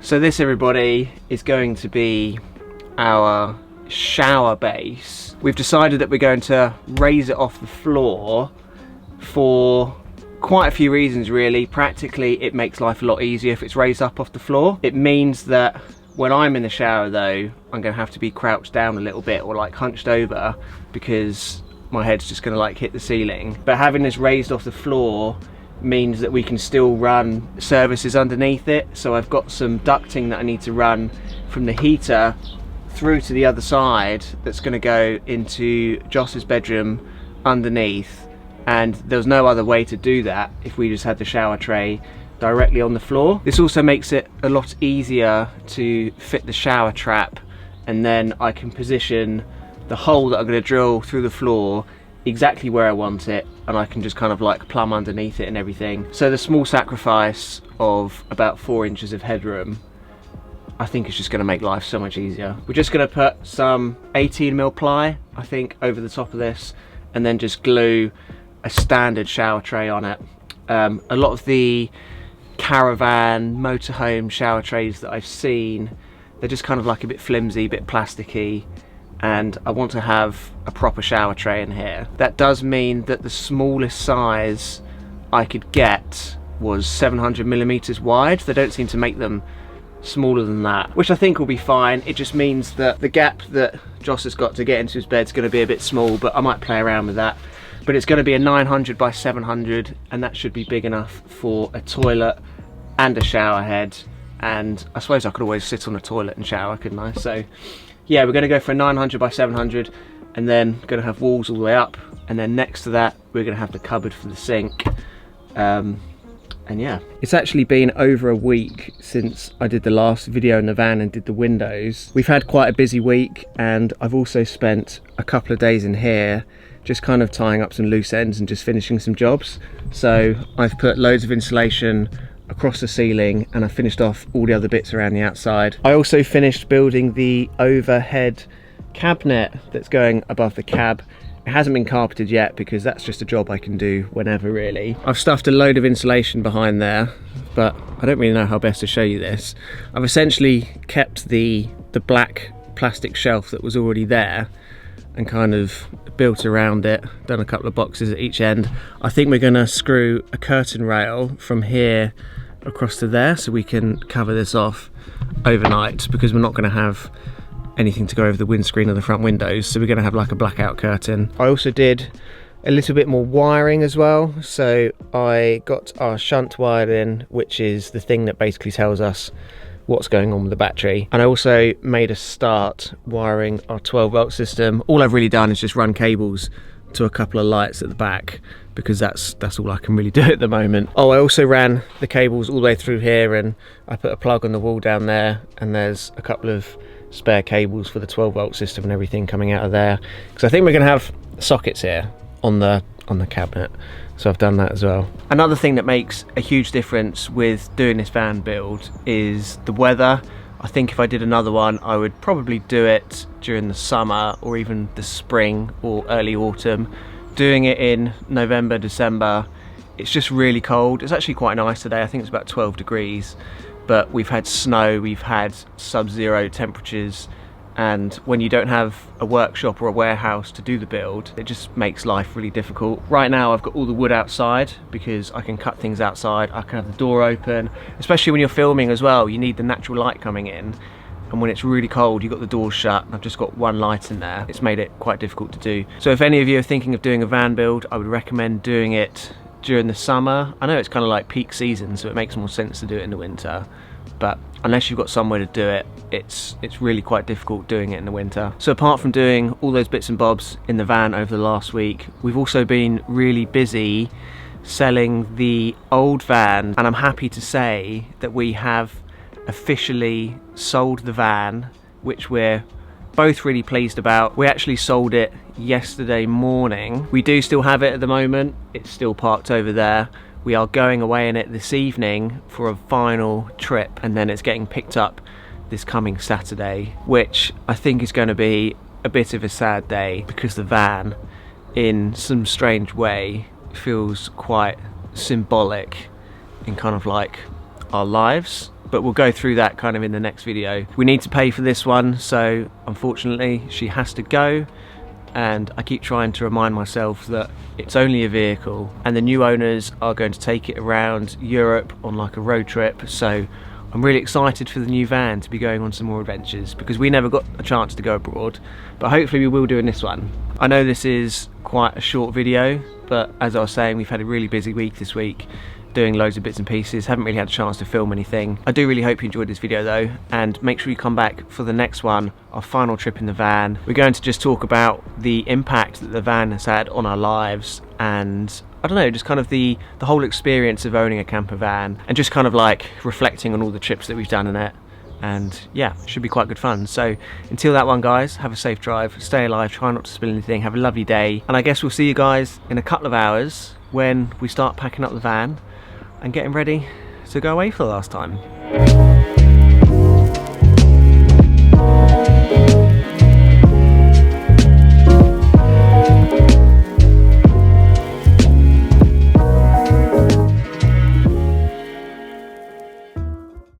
So this, everybody, is going to be our shower base. We've decided that we're going to raise it off the floor for quite a few reasons, really. Practically, it makes life a lot easier if it's raised up off the floor. It means that when I'm in the shower though, I'm gonna have to be crouched down a little bit or like hunched over because my head's just gonna like hit the ceiling. But having this raised off the floor means that we can still run services underneath it. So I've got some ducting that I need to run from the heater through to the other side that's going to go into Joss's bedroom underneath, and there's no other way to do that if we just had the shower tray directly on the floor. This also makes it a lot easier to fit the shower trap, and then I can position the hole that I'm going to drill through the floor exactly where I want it, and I can just kind of like plumb underneath it and everything. So the small sacrifice of about 4 inches of headroom, I think it's just going to make life so much easier. We're just going to put some 18mm ply, I think, over the top of this, and then just glue a standard shower tray on it. A lot of the caravan, motorhome shower trays that I've seen, they're just kind of like a bit flimsy, a bit plasticky, and I want to have a proper shower tray in here. That does mean that the smallest size I could get was 700mm wide. They don't seem to make them smaller than that, which I think will be fine. It just means that the gap that Joss has got to get into his bed is going to be a bit small, but I might play around with that. But it's going to be a 900 by 700, and that should be big enough for a toilet and a shower head. And I suppose I could always sit on a toilet and shower, couldn't I? So yeah, we're going to go for a 900 by 700, and then going to have walls all the way up, and then next to that we're going to have the cupboard for the sink. And yeah, it's actually been over a week since I did the last video in the van and did the windows. We've had quite a busy week, and I've also spent a couple of days in here just kind of tying up some loose ends and just finishing some jobs. So I've put loads of insulation across the ceiling, and I finished off all the other bits around the outside. I also finished building the overhead cabinet that's going above the cab. It hasn't been carpeted yet because that's just a job I can do whenever, really. I've stuffed a load of insulation behind there, but I don't really know how best to show you this. I've essentially kept the black plastic shelf that was already there and kind of built around it, done a couple of boxes at each end. I think we're gonna screw a curtain rail from here across to there so we can cover this off overnight, because we're not gonna have anything to go over the windscreen or the front windows, so we're going to have like a blackout curtain. I also did a little bit more wiring as well, so I got our shunt wired in, which is the thing that basically tells us what's going on with the battery, and I also made a start wiring our 12-volt system. All I've really done is just run cables to a couple of lights at the back, because that's all I can really do at the moment. Oh, I also ran the cables all the way through here, and I put a plug on the wall down there, and there's a couple of spare cables for the 12-volt system and everything coming out of there, because I think we're going to have sockets here on the cabinet, so I've done that as well. Another thing that makes a huge difference with doing this van build is the weather. I think if I did another one, I would probably do it during the summer or even the spring or early autumn. Doing it in November, December, it's just really cold. It's actually quite nice today. I think it's about 12 degrees. But we've had snow, we've had sub-zero temperatures, and when you don't have a workshop or a warehouse to do the build, it just makes life really difficult. Right now I've got all the wood outside because I can cut things outside, I can have the door open, especially when you're filming as well, you need the natural light coming in, and when it's really cold you've got the doors shut, and I've just got one light in there. It's made it quite difficult to do. So if any of you are thinking of doing a van build, I would recommend doing it during the summer. I know it's kind of like peak season, so it makes more sense to do it in the winter, but unless you've got somewhere to do it, it's really quite difficult doing it in the winter. So apart from doing all those bits and bobs in the van over the last week, we've also been really busy selling the old van, and I'm happy to say that we have officially sold the van, which we're both really pleased about. We actually sold it yesterday morning. We do still have it at the moment, it's still parked over there. We are going away in it this evening for a final trip, and then it's getting picked up this coming Saturday, which I think is going to be a bit of a sad day, because the van, in some strange way, feels quite symbolic in kind of like our lives. but we'll go through that kind of in the next video. We need to pay for this one, so unfortunately she has to go, and I keep trying to remind myself that it's only a vehicle and the new owners are going to take it around Europe on like a road trip, so I'm really excited for the new van to be going on some more adventures, because we never got a chance to go abroad, but hopefully we will do in this one. I know this is quite a short video, but as I was saying, we've had a really busy week this week, doing loads of bits and pieces, haven't really had a chance to film anything. I do really hope you enjoyed this video though, and make sure you come back for the next one, our final trip in the van. We're going to just talk about the impact that the van has had on our lives, and I don't know, just kind of the whole experience of owning a camper van, and just kind of like reflecting on all the trips that we've done in it. And yeah, it should be quite good fun. So until that one, guys, have a safe drive, stay alive, try not to spill anything, have a lovely day, and I guess we'll see you guys in a couple of hours when we start packing up the van and getting ready to go away for the last time.